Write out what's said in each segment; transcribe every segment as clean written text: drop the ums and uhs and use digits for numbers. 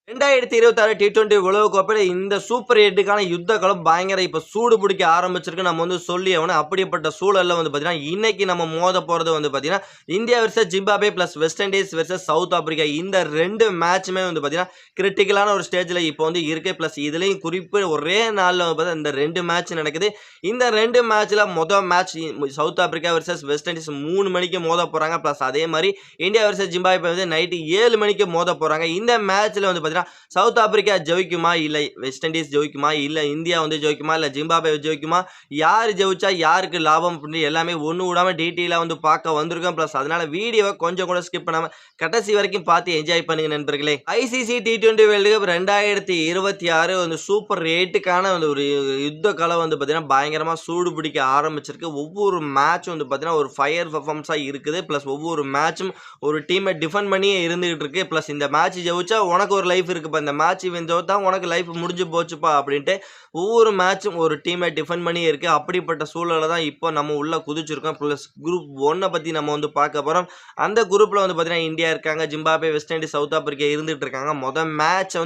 2026 T20 உலகக்கோப்பையில இந்த super 8க்கான யுத்த களம் பயங்கர இப்ப சூடு பிடிக்க ஆரம்பிச்சிருக்கு. நம்ம சொல்லி ஆகணும். அப்படிப்பட்ட சூழல்ல பார்த்தீங்கன்னா, இன்னைக்கு நம்ம மோத போறது பார்த்தீங்கன்னா, India versus Zimbabwe plus west Indies versus south Africa. இந்த 2 மேட்சுமே பார்த்தீங்கன்னா, கிரிட்டிக்கலான ஒரு ஸ்டேஜ்ல இப்போ இருக்கு. பிளஸ் இதுலயும் குறிப்பு ஒரே நாள்ல பார்த்தா இந்த 2 மேட்ச் நடக்குது. இந்த 2 மேட்ச்ல மொத match south Africa versus west Indies 3 மணிக்கு மோத போறாங்க. பிளஸ் அதே மாதிரி இந்தியா வெர்சஸ் ஜிம்பாப்வே நைட் 7 மணிக்கு மோத போறாங்க. இந்த மேட்ச்ல பார்த்தீங்கன்னா சவுத் ஆப்பிரிக்கா ஜெயிக்குமா இல்லை வெஸ்ட் இண்டீஸ் ஜெயிக்குமா இல்லை இந்தியா ஜெயிக்குமா இல்லை ஜிம்பாப்வே ஜெயிக்குமா, யார் ஜெயிச்சா யாருக்கு லாபம் அப்படின்னு எல்லாமே ஒன்று விடாம டீட்டெயிலாக பார்க்க வந்திருக்கோம். ப்ளஸ் அதனால வீடியோவை கொஞ்சம் கூட ஸ்கிப் பண்ணாம கடைசி வரைக்கும் பார்த்து என்ஜாய் பண்ணுங்க நண்பர்களே. ICC T20 world cup 2026 super 8க்கான ஒரு யுத்த காலம் பார்த்தீங்கன்னா பயங்கரமா சூடு பிடிக்க ஆரம்பிச்சிருக்கு. ஒவ்வொரு மேட்சும் பார்த்தீங்கன்னா ஒரு ஃபயர் பர்ஃபார்மன்ஸாக இருக்குது. ப்ளஸ் ஒவ்வொரு மேட்சும் ஒரு டீமை டிஃபெண்ட் பண்ணியே இருந்துகிட்டு இருக்கு. ப்ளஸ் இந்த மேட்ச் ஜெயிச்சா உனக்கு ஒரு லைஃப் இருக்குப்பா, இந்த மேட்ச் தோத்தா உனக்கு லைஃப் முடிஞ்சு போச்சுப்பா அப்படின்ட்டு ஒவ்வொரு மேட்சும் ஒரு டீமை டிஃபெண்ட் பண்ணி இருக்கு. அப்படிப்பட்ட சூழலை தான் இப்போ நம்ம உள்ள குதிச்சிருக்கோம். பிளஸ் குரூப் 1 பத்தி நம்ம பார்க்க போறோம். அந்த குரூப்ல பார்த்தீங்கன்னா இந்தியா இருக்காங்க, Zimbabwe, west Indies, south Africa இருந்துட்டு இருக்காங்க. முதல் மேட்ச்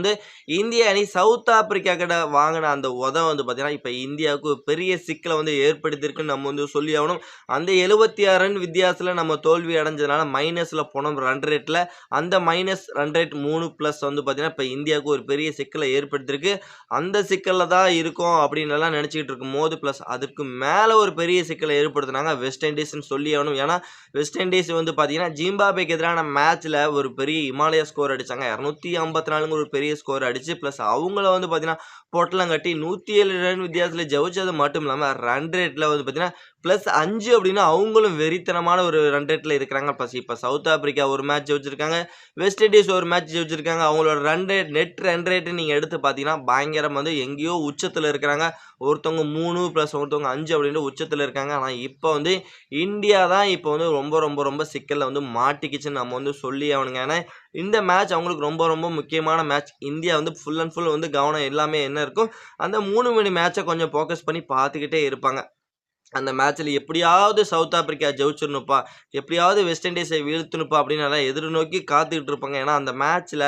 இந்திய அணி சவுத் ஆப்பிரிக்கா கிட்ட வாங்கின அந்த பார்த்தீங்கன்னா இப்போ இந்தியாவுக்கு பெரிய சிக்கலை ஏற்படுத்தியிருக்குன்னு நம்ம சொல்லி ஆகணும். அந்த 76 ரன் வித்தியாசத்தில் நம்ம தோல்வி அடைஞ்சதுனால மைனஸ்ல போனோம் ரன் ரேட்ல. அந்த மைனஸ் ரன் ரேட் 3 பிளஸ் பார்த்தீங்கன்னா இப்போ இந்தியாவுக்கு ஒரு பெரிய சிக்கலை ஏற்படுத்தியிருக்கு. அந்த சிக்கல்ல தான் இருக்கும் அப்படின்னு எல்லாம் நினைச்சிட்டு இருக்கும் போது பிளஸ் அதுக்கு மேல ஒரு பெரிய சிக்கலை ஏற்படுத்தினாங்க வெஸ்ட் இண்டீஸ்ன்னு சொல்லி ஆகணும். ஏன்னா வெஸ்ட் இண்டீஸ் பார்த்தீங்கன்னா ஜிம்பாப்வேக்கு எதிரான மேட்ச்ல ஒரு பெரிய இமாலயா ஸ்கோர் அடிச்சாங்க. 254 ஒரு பெரிய ஸ்கோர் அடிச்சு பிளஸ் அவங்கள பார்த்தீங்கன்னா பொட்டலம் கட்டி 107 ரன் வித்தியாசத்தில் ஜெயிச்சது மட்டும் இல்லாமல் ரன் ரேட்ல பார்த்தீங்கன்னா +5 அப்படின்னா அவங்களும் வெறித்தனமான ஒரு ரன் ரேட்ல இருக்கிறாங்க. ப்ளஸ் இப்போ சவுத் ஆப்பிரிக்கா ஒரு மேட்ச் ஜெயிச்சிருக்காங்க, வெஸ்ட் இண்டீஸ் ஒரு மேட்ச் ஜெயிச்சிருக்காங்க. அவங்களோட run rate net run rate நீங்கள் எடுத்து பார்த்தீங்கன்னா பயங்கரம் எங்கேயோ உச்சத்தில் இருக்கிறாங்க. ஒருத்தவங்க 3 + ஒருத்தவங்க 5 அப்படின்ட்டு உச்சத்தில் இருக்காங்க. ஆனால் இப்போ இந்தியா தான் இப்போ ரொம்ப ரொம்ப ரொம்ப சிக்கலில் மாட்டிக்கிச்சுன்னு நம்ம சொல்லி ஆகணுங்க. ஏன்னா இந்த மேட்ச் அவங்களுக்கு ரொம்ப ரொம்ப முக்கியமான match. India full and full கவனம் எல்லாமே என்ன இருக்கும், அந்த 3 மணி மேட்சை கொஞ்சம் ஃபோக்கஸ் பண்ணி பார்த்துக்கிட்டே இருப்பாங்க. அந்த மேட்ச்ல எப்படியாவது சவுத் ஆப்பிரிக்கா ஜெயிச்சிடணுப்பா, எப்படியாவது வெஸ்ட் இண்டீஸை வீழ்த்தணுப்பா அப்படின்னு எல்லாம் எதிர்நோக்கி காத்துக்கிட்டு இருப்பாங்க. ஏன்னா அந்த மேட்ச்ல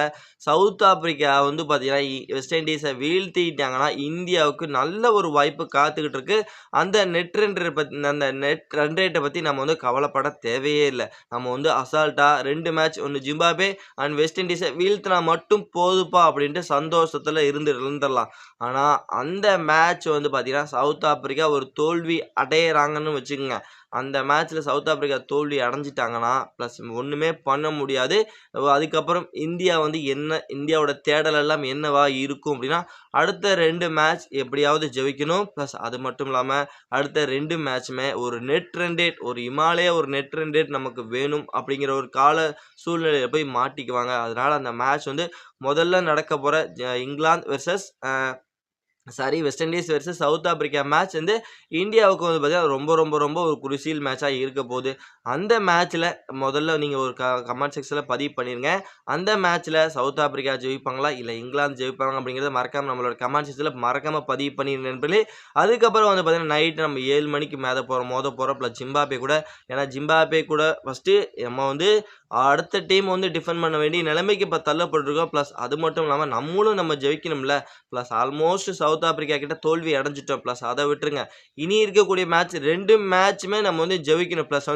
சவுத் ஆப்பிரிக்கா பார்த்தீங்கன்னா வெஸ்ட் இண்டீஸை வீழ்த்திட்டாங்கன்னா இந்தியாவுக்கு நல்ல ஒரு வாய்ப்பு காத்துக்கிட்டு இருக்கு. அந்த நெட் ரன் ரேட் பற்றி அந்த நெட் ரன் ரேட்டை பற்றி நம்ம கவலைப்பட தேவையே இல்லை. நம்ம அசால்ட்டா 2 மேட்ச் ஜிம்பாப்வே அண்ட் வெஸ்ட் இண்டீஸை வீழ்த்தினா மட்டும் போதுப்பா அப்படின்ட்டு சந்தோஷத்தில் இருந்துடலாம். ஆனால் அந்த மேட்ச் பார்த்தீங்கன்னா சவுத் ஆப்பிரிக்கா ஒரு தோல்வி அடையிறாங்கன்னு வச்சுக்கோங்க. அந்த மேட்ச்ல சவுத் ஆப்பிரிக்கா தோல்வி அடைஞ்சிட்டாங்கன்னா ப்ளஸ் ஒன்றுமே பண்ண முடியாது. அதுக்கப்புறம் இந்தியா இந்தியாவோட தேடல் எல்லாம் என்னவா இருக்கும் அப்படின்னா அடுத்த 2 மேட்ச் எப்படியாவது ஜெயிக்கணும். ப்ளஸ் அது மட்டும் இல்லாமல் அடுத்த 2 மேட்சுமே ஒரு நெட் ரன் ரேட், ஒரு இமாலயா ஒரு நெட் ரன் ரேட் நமக்கு வேணும் அப்படிங்கிற ஒரு கால சூழ்நிலையில் போய் மாட்டிக்குவாங்க. அதனால அந்த மேட்ச் முதல்ல நடக்க போகிற England versus west Indies versus south Africa match இந்தியாவுக்கு பார்த்தீங்கன்னா ரொம்ப ரொம்ப ரொம்ப ஒரு குருசியல் மேட்சாக இருக்க போகுது. அந்த மேட்ச்சில் முதல்ல நீங்கள் ஒரு கமெண்ட் செக்ஷனில் பதிவு பண்ணிடுங்க. அந்த மேட்ச்சில் சவுத் ஆப்பிரிக்கா ஜெயிப்பாங்களா இல்லை இங்கிலாந்து ஜெயிப்பாங்க அப்படிங்கிறத மறக்காமல் நம்மளோட கமெண்ட் செக்ஷனில் மறக்காமல் பதிவு பண்ணிடுங்க நண்பர்களே. அதுக்கப்புறம் பார்த்தீங்கன்னா நைட்டு நம்ம 7 மணிக்கு மோத போகிறோம் ப்ளஸ் ஜிம்பாப்வே கூட. ஏன்னா ஜிம்பாப்வே கூட ஃபஸ்ட்டு நம்ம அடுத்த டீம் டிஃபெண்ட் பண்ண வேண்டிய நிலைமைக்கு இப்போ தள்ளப்பட்டிருக்கோம். ப்ளஸ் அது மட்டும் இல்லாமல் நம்ம ஜெயிக்கணும்ல. ப்ளஸ் ஆல்மோஸ்ட் சவுத் ஆப்பிரிக்கா கிட்ட தோல்வி அடைஞ்சிட்டோம். ப்ளஸ் அதை விட்டுருங்க, இனி இருக்கக்கூடிய மேட்ச் 2 மேட்சுமே நம்ம ஜெயிக்கணும். ப்ளஸ்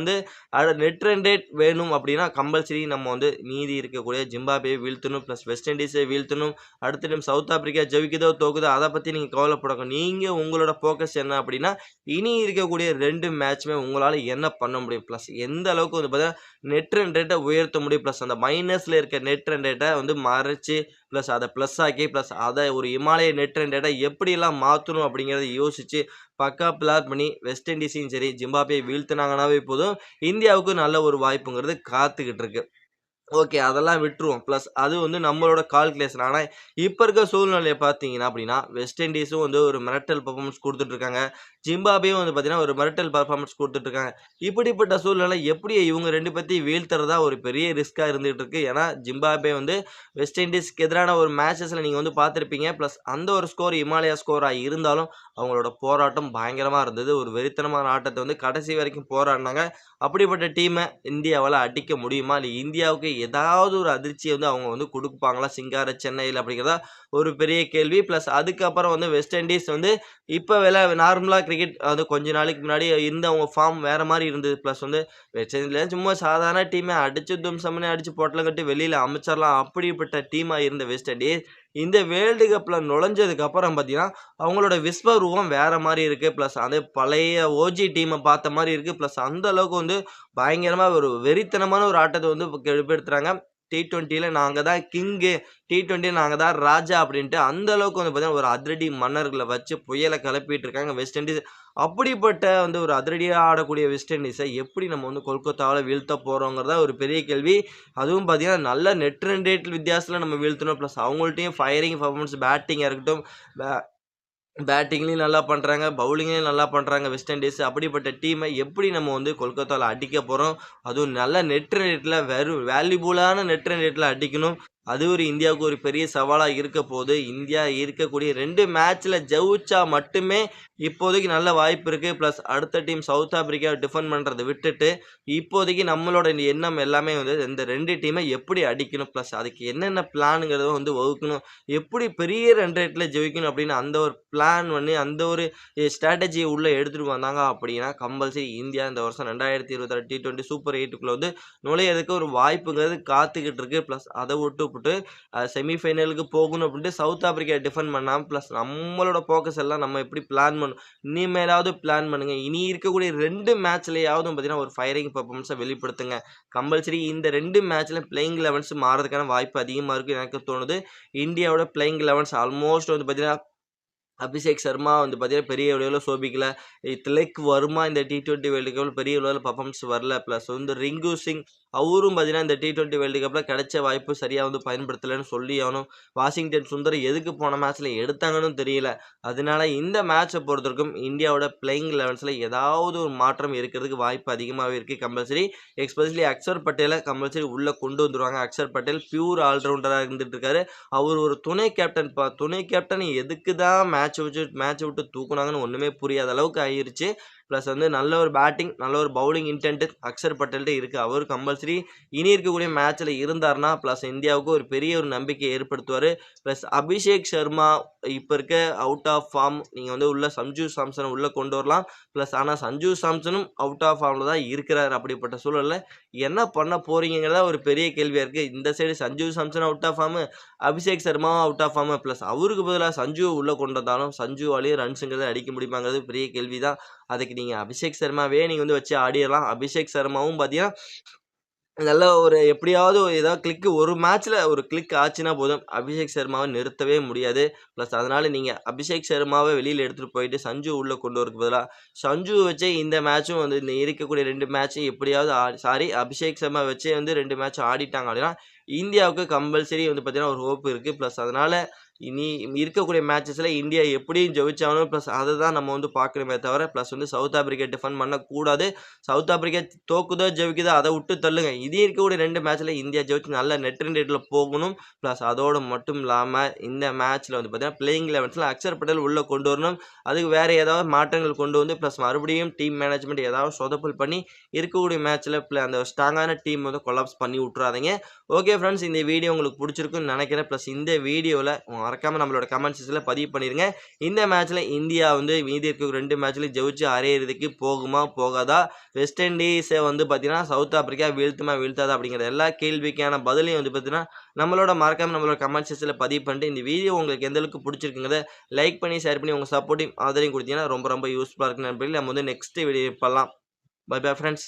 நெட் ரன் ரேட் வேணும் அப்படின்னா கம்பல்சரி நம்ம மீதி இருக்கக்கூடிய ஜிம்பாப்வே வீழ்த்தணும், ப்ளஸ் வெஸ்ட் இண்டீஸை வீழ்த்தணும். அடுத்த டைம் சவுத் ஆப்பிரிக்கா ஜெயிக்குதோ தோக்குதோ அதை பற்றி நீங்கள் கவலைப்படணும். நீங்கள் உங்களோட ஃபோக்கஸ் என்ன அப்படின்னா இனி இருக்கக்கூடிய 2 மேட்சுமே உங்களால் என்ன பண்ண முடியும், ப்ளஸ் எந்த அளவுக்கு பார்த்தீங்கன்னா நெட் ரன் ரேட்டை உயர்த்த முடியும். ப்ளஸ் அந்த மைனஸில் இருக்க நெட் ரன் ரேட்டை மறைச்சு ப்ளஸ் அதை ப்ளஸ் ஆக்கி ப்ளஸ் அதை ஒரு இமாலய நெட் ரன் ரேட்டை எப்படியெல்லாம் மாற்றணும் அப்படிங்கிறத யோசித்து பக்கா பிளான் பண்ணி வெஸ்ட் இண்டீஸையும் சரி ஜிம்பாப்வே வீழ்த்தினாங்கன்னாவே போதும், இந்தியாவுக்கு நல்ல ஒரு வாய்ப்புங்கிறது காத்துக்கிட்டு இருக்கு. ஓகே, அதெல்லாம் விட்டுருவோம். ப்ளஸ் அது நம்மளோட கால்குலேஷன். ஆனால் இப்போ இருக்க சூழ்நிலையை பார்த்தீங்கன்னா அப்படின்னா வெஸ்ட் இண்டீஸும் ஒரு மிரட்டல் பர்ஃபார்மன்ஸ் கொடுத்துட்ருக்காங்க, ஜிம்பாப்வேயும் பார்த்தீங்கன்னா ஒரு மிரட்டல் பர்ஃபார்மன்ஸ் கொடுத்துட்ருக்காங்க. இப்படிப்பட்ட சூழ்நிலை எப்படி இவங்க 2 பற்றி வீழ்த்துறதா ஒரு பெரிய ரிஸ்க்காக இருந்துகிட்டு இருக்கு. ஏன்னா ஜிம்பாப்வே வெஸ்ட் இண்டீஸ்க்கு எதிரான ஒரு மேட்சஸில் நீங்கள் பார்த்துருப்பீங்க. ப்ளஸ் அந்த ஒரு ஸ்கோர் இமாலயா ஸ்கோராக இருந்தாலும் அவங்களோட போராட்டம் பயங்கரமாக இருந்தது. ஒரு வெறித்தனமான ஆட்டத்தை கடைசி வரைக்கும் போராடினாங்க. அப்படிப்பட்ட டீமை இந்தியாவால் அடிக்க முடியுமா, இல்லை இந்தியாவுக்கு ஏதாவது ஒரு அதிர்ச்சிய வந்து அவங்க வந்து குடுப்பாங்களா சிங்கார சென்னையில அப்படிங்கிறதா ஒரு பெரிய கேள்வி. பிளஸ் அதுக்கப்புறம் வந்து வெஸ்ட் இண்டீஸ் வந்து இப்ப நார்மலா கிரிக்கெட் அது கொஞ்ச நாளைக்கு முன்னாடி இருந்த அவங்க ஃபார்ம் வேற மாரி இருந்தது. பிளஸ் வந்து வெஸ்ட் இண்டீஸ்ல சும்மா சாதாரண டீம அடிச்சு தும்சம்னு அடிச்சு பொட்டலம் கட்டி வெளியில அமிச்சிரலாம் அப்படிப்பட்ட டீமா இருந்த வெஸ்ட் இண்டீஸ் இந்த வேர்ல்டு கப்ல நுழைஞ்சதுக்கு அப்புறம் பார்த்தீங்கன்னா, அவங்களோட விஸ்வரூபம் வேற மாரி இருக்கு. பிளஸ் அதே பழைய ஓஜி டீம பார்த்த மாரி இருக்கு. பிளஸ் அந்த அளவுக்கு வந்து பயங்கரமா ஒரு வெறித்தனமான ஒரு ஆட்டத்த வந்து வெளிப்படுத்துறாங்க. T20ல நாங்க தான் கிங்கு, T20 நாங்க தான் ராஜா அப்படின்ட்டு அந்த அளவுக்கு வந்து பார்த்தீங்கன்னா, ஒரு அதிரடி மன்னர்கள வச்சு புயல கிளப்பிட்டு இருக்காங்க வெஸ்ட் இண்டீஸ். அப்படிப்பட்ட வந்து ஒரு அதிரடியா ஆடக்கூடிய வெஸ்ட் இண்டீஸ எப்படி நம்ம வந்து கொல்கத்தாவால வீழ்த்த போறோங்கிறது தான் ஒரு பெரிய கேள்வி. அதுவும் பார்த்தீங்கன்னா, நல்ல நெட் ரன் ரேட் வித்தியாசத்துல நம்ம வீழ்த்தணும். பிளஸ் அவங்கள்ட்டயும் ஃபயரிங் பெர்ஃபார்மன்ஸ் பேட்டிங்கா இருக்கட்டும், பே பேட்டிங்லயும் நல்லா பண்றாங்க, பவுலிங்லயும் நல்லா பண்றாங்க வெஸ்ட் இண்டீஸ். அப்படிப்பட்ட டீம எப்படி நம்ம வந்து கொல்கத்தால அடிக்க போறோம்? அதுவும் நல்ல நெட் ரேட்ல வெறும் வேல்யூபிளான நெட் ரேட்ல அடிக்கணும். அது ஒரு இந்தியாவுக்கு ஒரு பெரிய சவாலா இருக்க போது. இந்தியா இருக்கக்கூடிய 2 மேட்ச்ல ஜெயிச்சா மட்டுமே இப்போதைக்கு நல்ல வாய்ப்பு இருக்கு. பிளஸ் அடுத்த டீம் சவுத் ஆப்பிரிக்காவ டிஃபெண்ட் பண்றத விட்டுட்டு, இப்போதைக்கு நம்மளோட எண்ணம் எல்லாமே வந்து இந்த 2 டீம எப்படி அடிக்கணும்? பிளஸ் அதுக்கு என்னென்ன பிளான்ங்கிறத வந்து வகுக்கணும். எப்படி பெரிய ரன் ரேட்ல ஜெயிக்கணும் அப்படின்னு அந்த ஒரு பிளான் பண்ணி, அந்த ஒரு ஸ்ட்ராட்டஜிய உள்ள எடுத்துட்டு வந்தாங்க அப்படின்னா, கம்பல்சரி இந்தியா இந்த வருஷம் 2026 T20 சூப்பர் 8க்குள்ள வந்து நுழையறதுக்கு ஒரு வாய்ப்புங்கிறது காத்துக்கிட்டு இருக்கு. பிளஸ் அத விட்டுப்புட்டு செமி ஃபைனலுக்கு போகணும் அப்படின்ட்டு சவுத் ஆப்பிரிக்கா டிஃபெண்ட் பண்ணாம, பிளஸ் நம்மளோட ஃபோக்கஸ் எல்லாம் நம்ம எப்படி பிளான் பண்ணணும். இனிமேலாவது பிளான் பண்ணுங்க. இனி இருக்கக்கூடிய 2 மேட்ச்லயாவது பார்த்தீங்கன்னா, ஒரு ஃபயரிங் பெர்ஃபார்மன்ஸ வெளிப்படுத்துங்க. கம்பல்சரி இந்த 2 மேட்ச்ல பிளேயிங் 11ஸ் மாறதுக்கான வாய்ப்பு அதிகமா இருக்கு எனக்கு தோணுது. இந்தியாவோட பிளேயிங் 11ஸ் ஆல்மோஸ்ட் வந்து பார்த்தீங்கன்னா அபிஷேக் சர்மா வந்து பார்த்தீங்கன்னா, பெரிய அளவுல சோபிக்கல. திலக் வர்மா இந்த T20 வேர்ல்டு கப்ல பெரிய அளவுல பெர்ஃபார்மன்ஸ் வரல. பிளஸ் வந்து ரிங்கு சிங் அவரும் பார்த்தீங்கன்னா, இந்த T20 வேர்ல்டு கப்ல கிடைச்ச வாய்ப்பு சரியா வந்து பயன்படுத்தலன்னு சொல்லி ஆகணும். வாஷிங்டன் சுந்தர் எதுக்கு போன மேட்ச்ல எடுத்தாங்கன்னு தெரியல. அதனால இந்த மேட்ச பொறுத்தவரைக்கும் இந்தியாவோட பிளேயிங் 11ஸ்ல ஏதாவது ஒரு மாற்றம் இருக்கிறதுக்கு வாய்ப்பு அதிகமாவே இருக்கு. கம்பல்சரி எஸ்பெஷலி அக்ஷர் பட்டேல கம்பல்சரி உள்ள கொண்டு வந்துருவாங்க. அக்ஷர் பட்டேல் பியூர் ஆல்ரவுண்டரா இருந்துட்டு இருக்காரு. அவர் ஒரு துணை கேப்டன் துணை கேப்டன் எதுக்கு தான் மேட்ச விட்டு தூக்குனாங்கன்னு ஒண்ணுமே புரியாத அளவுக்கு ஆயிருச்சு. பிளஸ் வந்து நல்ல ஒரு பேட்டிங், நல்ல ஒரு பவுலிங் இன்டென்ட் அக்ஷர் பட்டேல்ட்ட இருக்கு. அவரு கம்பல்சரி இனி இருக்கக்கூடிய மேட்ச்ல இருந்தாருன்னா, பிளஸ் இந்தியாவுக்கு ஒரு பெரிய ஒரு நம்பிக்கையை ஏற்படுத்துவாரு. பிளஸ் அபிஷேக் சர்மா இப்ப இருக்க அவுட் ஆஃப் ஃபார்ம் நீங்க வந்து உள்ள சஞ்சு சாம்சன உள்ள கொண்டு வரலாம். பிளஸ் ஆனா சஞ்சு சாம்சனும் அவுட் ஆஃப் ஃபார்ம்ல தான் இருக்கிறாரு. அப்படிப்பட்ட சூழல்ல என்ன பண்ண போறீங்கங்கிறதா ஒரு பெரிய கேள்வியா இருக்கு. இந்த side Sanju Samson out of form, Abhishek சர்மாவும் அவுட் ஆஃப் ஃபார்ம். பிளஸ் அவருக்கு பதிலா சஞ்சுவ உள்ள கொண்டு வந்தாலும் சஞ்சுவாலயும் ரன்ஸ்ங்கிறத அடிக்க முடியுமாங்கிறது பெரிய கேள்விதான். அதுக்கு நீங்க அபிஷேக் சர்மாவே நீங்க வந்து வச்சு ஆடிறலாம். அபிஷேக் சர்மாவும் பார்த்தீங்கன்னா, நல்ல ஒரு எப்படியாவது ஏதாவது ஒரு மேட்ச்ல ஒரு கிளிக் ஆச்சுன்னா போதும். அபிஷேக் சர்மாவ நிறுத்தவே முடியாது. பிளஸ் அதனால நீங்க அபிஷேக் சர்மாவ வெளியில எடுத்துட்டு போயிட்டு சஞ்சு உள்ள கொண்டு வரதுக்கு பதிலா, சஞ்சுவ வச்சே இந்த மேட்சும் வந்து இந்த இருக்கக்கூடிய 2 மேட்சும் எப்படியாவது அபிஷேக் சர்மா வச்சே வந்து 2 மேட்ச் ஆடிட்டாங்க அப்படின்னா, இந்தியாவுக்கு கம்பல்சரி வந்து பார்த்தீங்கன்னா, ஒரு ஹோப் இருக்கு. பிளஸ் அதனால இனி இருக்கக்கூடிய மேட்சஸ்ல இந்தியா எப்படியும் ஜெயிச்சாகணும். பிளஸ் அத தான் நம்ம வந்து பார்க்கணுமே தவிர, பிளஸ் வந்து சவுத் ஆப்பிரிக்கா டிஃபெண்ட் பண்ணக்கூடாது. சவுத் ஆப்பிரிக்கா தோக்குதோ, ஜெயிக்குதோ அத விட்டு தள்ளுங்க. இதே இருக்கக்கூடிய 2 மேட்ச்ல இந்தியா ஜெயிச்சு நல்ல நெட் ரன் ரேட்ல போகணும். பிளஸ் அதோட மட்டும் இல்லாம இந்த மேட்ச்ல வந்து பார்த்தீங்கன்னா, பிளேயிங் 11ஸ்ல அக்ஷர் பட்டேல் உள்ள கொண்டு வரணும். அதுக்கு வேற ஏதாவது மாற்றங்கள் கொண்டு வந்து பிளஸ் மறுபடியும் டீம் மேனேஜ்மெண்ட் ஏதாவது சொதப்பல் பண்ணி இருக்கக்கூடிய மேட்ச்ல அந்த ஸ்ட்ராங்கான டீம் வந்து கொலாப்ஸ் பண்ணி விட்டுறாதீங்க. ஓகே ஃப்ரெண்ட்ஸ், இந்த வீடியோ உங்களுக்கு பிடிச்சிருக்குன்னு நினைக்கிறேன். பிளஸ் இந்த வீடியோல மறக்காம நம்மளோட கமெண்ட் செக்ஷன்ல பதிவு பண்ணிருங்க. இந்த மேட்ச்ல இந்தியா வந்து மீதி இருக்க 2 மேட்ச்லயும் ஜெயிச்சு அரையிறதுக்கு போகுமா போகாதா? வெஸ்ட் இண்டீஸ வந்து பார்த்தீங்கன்னா, சவுத் ஆப்பிரிக்கா வீழ்த்துமா வீழ்த்தாதா? அப்படிங்கிற எல்லா கேள்விக்கான பதிலையும் வந்து பார்த்தீங்கன்னா, மறக்காம நம்மளோட கமெண்ட் செக்ஷன்ல பதிவு பண்ணிட்டு, இந்த வீடியோ உங்களுக்கு எந்த அளவுக்கு பிடிச்சிருக்குங்கிறத லைக் பண்ணி, ஷேர் பண்ணி உங்க சப்போர்ட்டையும் ஆதரவையும் குடுத்தீங்கன்னா ரொம்ப ரொம்ப யூஸ்ஃபுல்லா இருக்குன்னு நம்புறேன். நம்ம வந்து நெக்ஸ்ட் வீடியோ பார்க்கலாம். Bye bye friends.